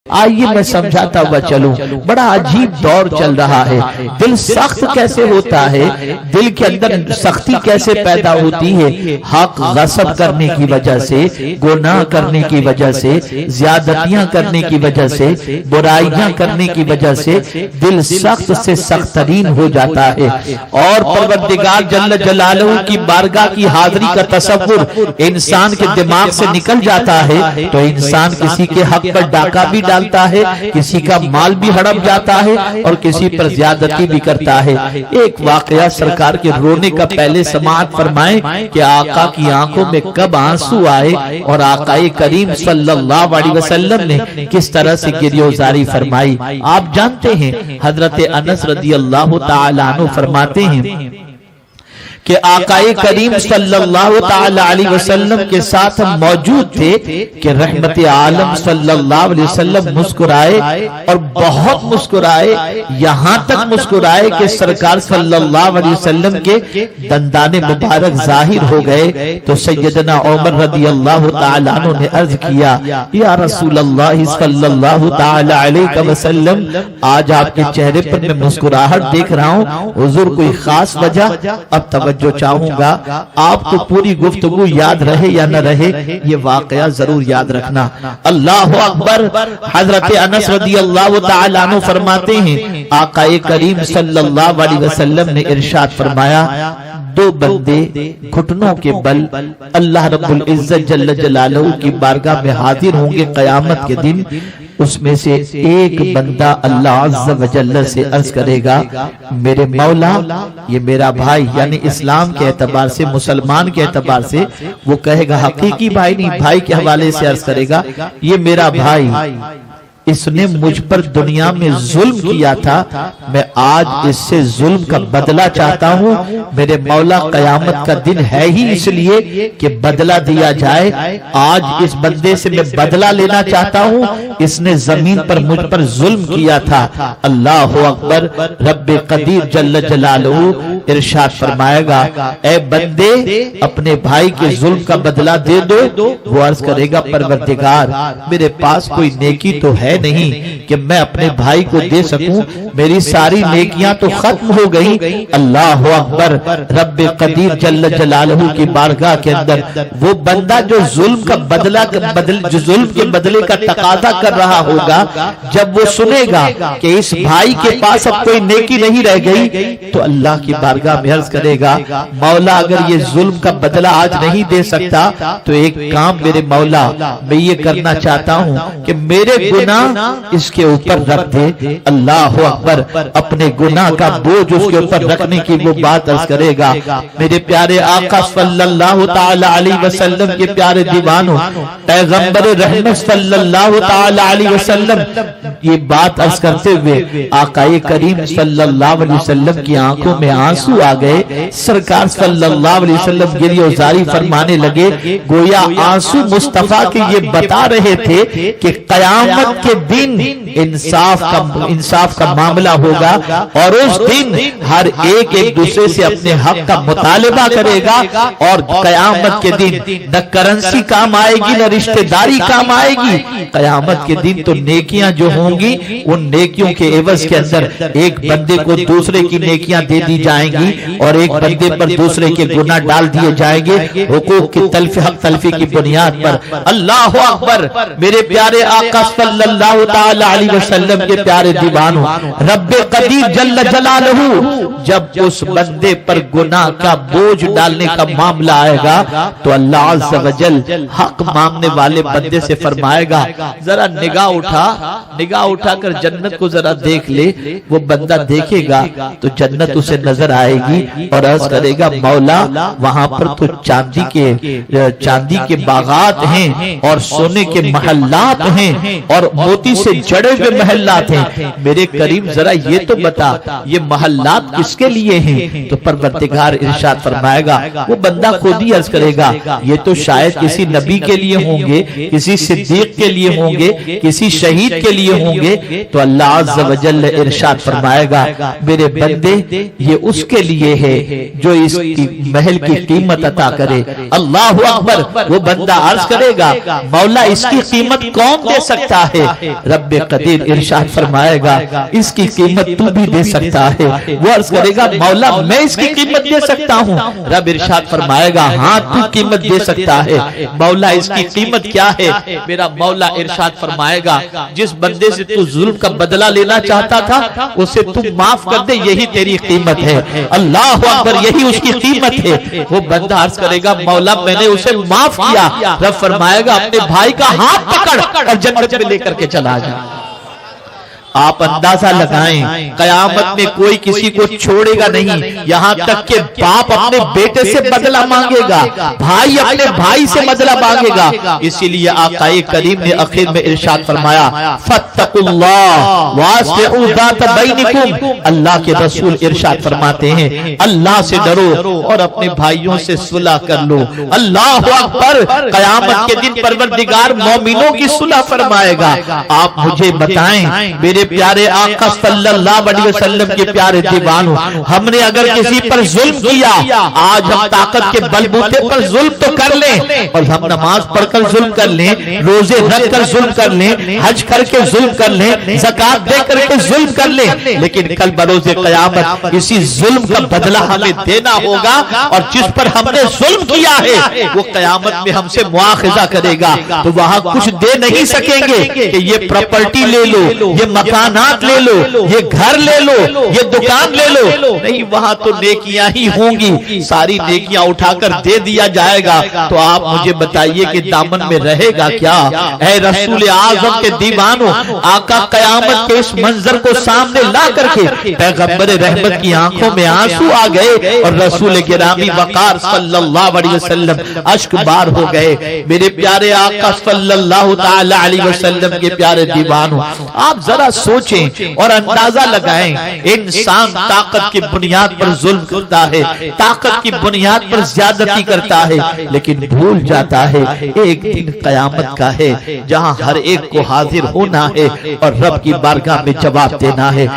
آئیے میں سمجھاتا ہوا چلوں، بڑا عجیب دور چل رہا ہے۔ دل سخت کیسے ہوتا ہے، دل کے اندر سختی کیسے پیدا ہوتی ہے؟ حق غصب کرنے کی وجہ سے، گناہ کرنے کی وجہ سے، زیادتیاں کرنے کی وجہ سے، برائیاں کرنے کی وجہ سے دل سخت سے سخت ترین ہو جاتا ہے، اور پروردگار جل جلالہ کی بارگاہ کی حاضری کا تصور انسان کے دماغ سے نکل جاتا ہے تو انسان کسی کے حق پر ڈاکہ بھی ڈالتا ہے، کسی کا مال بھی ہڑپ جاتا ہے اور کسی پر زیادتی بھی کرتا ہے۔ ایک واقعہ سرکار کے رونے کا پہلے سماعت فرمائیں کہ آقا کی آنکھوں میں کب آنسو آئے اور آقا کریم صلی اللہ علیہ وسلم نے کس طرح سے گریہزاری فرمائی۔ آپ جانتے ہیں حضرت انس رضی اللہ تعالی عنہ فرماتے ہیں کہ آقا کریم صلی اللہ تعالی علیہ وسلم کے ساتھ ہم موجود تھے کہ رحمت عالم صلی اللہ علیہ وسلم مسکرائے اور بہت مسکرائے، یہاں تک مسکرائے کہ سرکار صلی اللہ علیہ وسلم کے دندان مبارک ظاہر ہو گئے تو سیدنا عمر رضی اللہ تعالی عنہ نے عرض کیا، یا رسول اللہ صلی اللہ تعالی علیہ وسلم، آج آپ کے چہرے پر میں مسکراہٹ دیکھ رہا ہوں، حضور کوئی خاص وجہ؟ اب توجہ چاہوں گا آپ کو پوری گفتگو یاد رہے یا نہ رہے یہ واقعہ ضرور یاد رکھنا۔ اللہ اکبر۔ حضرت انس رضی اللہ تعالی عنہ فرماتے ہیں آقا کریم صلی اللہ علیہ وسلم نے ارشاد فرمایا، دو بندے گھٹنوں کے بل اللہ رب العزت جل جلالہ کی بارگاہ میں حاضر ہوں گے قیامت کے دن، اس میں سے ایک بندہ اللہ عز و جل سے عرض کرے گا، میرے مولا، یہ میرا بھائی، یعنی اسلام کے اعتبار سے، مسلمان کے اعتبار سے وہ کہے گا، حقیقی بھائی نہیں، بھائی کے حوالے سے عرض کرے گا، یہ میرا بھائی، اس نے مجھ پر دنیا میں ظلم کیا تھا، میں آج اس سے ظلم کا بدلہ چاہتا ہوں، میرے مولا قیامت کا دن ہے ہی اس لیے کہ بدلہ دیا جائے، آج اس بندے سے میں بدلہ لینا چاہتا ہوں، اس نے زمین پر مجھ پر ظلم کیا تھا۔ اللہ اکبر۔ رب قدیر جل جلالہ ارشاد فرمائے گا، اے بندے اپنے بھائی کے ظلم کا بدلہ دے دو۔ وہ عرض کرے گا، پروردگار میرے پاس کوئی نیکی تو ہے نہیں کہ میں اپنے بھائی کو دے سکوں، میری ساری نیکیاں تو ختم ہو گئی۔ اللہ اکبر۔ رب قدیر جل جلالہ کی بارگاہ کے اندر وہ بندہ جو ظلم کا بدلہ جو ظلم کے بدلے کا تقاضا کر رہا ہوگا، جب وہ سنے گا کہ اس بھائی کے پاس اب کوئی نیکی نہیں رہ گئی تو اللہ کی بارگاہ میں عرض کرے گا، مولا اگر یہ ظلم کا بدلہ آج نہیں دے سکتا تو ایک کام میرے مولا میں یہ کرنا چاہتا ہوں کہ میرے گناہ اس کے اوپر رکھ دے۔ اللہ اکبر۔ اپنے گناہ کا بوجھ اس کے اوپر رکھنے کی وہ بات عرض کرے گا۔ میرے پیارے آقا صلی اللہ تعالی علیہ وسلم کے پیارے دیوانوں، پیغمبر رحمت صلی اللہ تعالی علیہ وسلم یہ بات عرض کرتے ہوئے آقا کریم صلی اللہ علیہ وسلم کی آنکھوں میں آنسو آ گئے، سرکار صلی اللہ علیہ وسلم گریہزاری فرمانے لگے، گویا آنسو مصطفیٰ کے یہ بتا رہے تھے کہ قیامت کے دن انصاف کا معاملہ ہوگا اور اس دن ہر ایک دوسرے سے اپنے حق کا مطالبہ کرے گا، اور قیامت کے دن نہ کرنسی کام آئے گی نہ رشتہ داری کام آئے گی۔ قیامت کے دن تو نیکیاں جو ہوں گی ان نیکیوں کے عوض کے اندر ایک بندے کو دوسرے کی نیکیاں دے دی جائیں گی اور ایک بندے پر دوسرے کے گناہ ڈال دیے جائیں گے، حقوق کی حق تلفی کی بنیاد پر۔ اللہ اکبر۔ میرے پیارے آقا صلی اللہ تعالی علیہ وسلم کے پیارے دیوانوں، رب قدیر جل جلالہ جب اس بندے پر گناہ کا بوجھ ڈالنے کا معاملہ آئے گا تو اللہ عز و جل حق مانگنے والے بندے سے فرمائے گا، ذرا نگاہ اٹھا کر جنت کو ذرا دیکھ لے۔ وہ بندہ دیکھے گا تو جنت اسے نظر آئے گی اور عرض کرے گا، مولا وہاں پر تو چاندی کے باغات ہیں اور سونے کے محلات ہیں اور موتی سے جڑے ہوئے محلات ہیں، میرے کریم ذرا یہ تو بتا یہ محلات کس کے لیے ہیں؟ تو پروردگار ارشاد فرمائے گا، وہ بندہ خود ہی عرض کرے گا، یہ تو شاید کسی نبی کے لیے ہوں گے، کسی صدیق کے لیے ہوں گے، کسی شہید کے لیے ہوں گے۔ تو اللہ عز و جل ارشاد فرمائے گا، میرے بندے یہ اس کے لیے ہے جو اس محل کی قیمت عطا کرے۔ اللہ اکبر۔ وہ بندہ عرض کرے گا، مولا اس کی قیمت کون دے سکتا ہے؟ رب قدیر ارشاد فرمائے گا اس کی قیمت تو بھی دے سکتا ہے. وہ عرض کرے گا مولا میں اس کی قیمت دے سکتا ہوں. رب ارشاد فرمائے گا ہاں تو قیمت دے سکتا ہے. مولا اس کی قیمت کیا ہے؟ میرا مولا ارشاد فرمائے گا جس بندے سے تو ظلم کا بدلہ لینا چاہتا تھا اسے تو معاف کر دے، یہی تیری قیمت ہے. اللہ اکبر، یہی اس کی قیمت ہے. وہ بندہ عرض کرے گا مولا میں نے اسے معاف کیا. رب فرمائے گا اپنے بھائی کا ہاتھ پکڑ اور جنت میں لے کر کے چلا جا. آپ اندازہ لگائیں قیامت میں کوئی کسی کو چھوڑے گا نہیں، یہاں تک کہ باپ اپنے بیٹے سے بدلہ مانگے گا، بھائی اپنے بھائی سے بدلہ مانگے گا. اسی لیے آقا کریم نے آخر میں ارشاد فرمایا فاتقوا اللہ واصلحوا ذات بینکم. اللہ کے رسول ارشاد فرماتے ہیں اللہ سے ڈرو اور اپنے بھائیوں سے صلح کر لو. اللہ اکبر، قیامت کے دن پروردگار مومنوں کی صلح فرمائے گا. آپ مجھے بتائیں میرے پیارے آقا صلی اللہ علیہ وسلم کے پیارے دیوانوں، ہم نے اگر کسی پر ظلم کیا، آج ہم طاقت کے بلبوتے پر ظلم تو کر لیں اور ہم نماز پڑھ کر ظلم کر لیں، روزے رکھ کر ظلم کر لیں، حج کر کے ظلم کر لیں، زکات دے کر کے ظلم کر لیں، لیکن کل بروز قیامت اسی ظلم کا بدلہ ہمیں دینا ہوگا. اور جس پر ہم نے ظلم کیا ہے وہ قیامت میں ہم سے مواخذہ کرے گا. تو وہاں کچھ دے نہیں سکیں گے کہ یہ پراپرٹی لے لو، یہ مکانات لے لو، یہ گھر لے لو، یہ دکان لے لو. نہیں، وہاں تو نیکیاں ہی ہوں گی، ساری نیکیاں اٹھا کر دے دیا جائے گا. تو آپ مجھے بتائیے کہ دامن میں رہے گا کیا؟ اے رسول اعظم کے دیوانوں، آقا قیامت کے اس منظر کو سامنے لا کر کے پیغمبر رحمت کی آنکھوں میں آنسو آ گئے اور رسول گرامی وقار صلی اللہ علیہ وسلم اشک بار ہو گئے. میرے پیارے آقا صلی اللہ تعالی علیہ وسلم کے پیارے دیوانوں، آپ ذرا سوچیں اور اندازہ لگائیں. انسان طاقت کی بنیاد پر ظلم کرتا ہے، طاقت کی بنیاد پر زیادتی کرتا ہے، لیکن بھول جاتا ہے ایک دن قیامت کا ہے جہاں ہر ایک کو حاضر ہونا ہے اور رب کی بارگاہ میں جواب دینا ہے.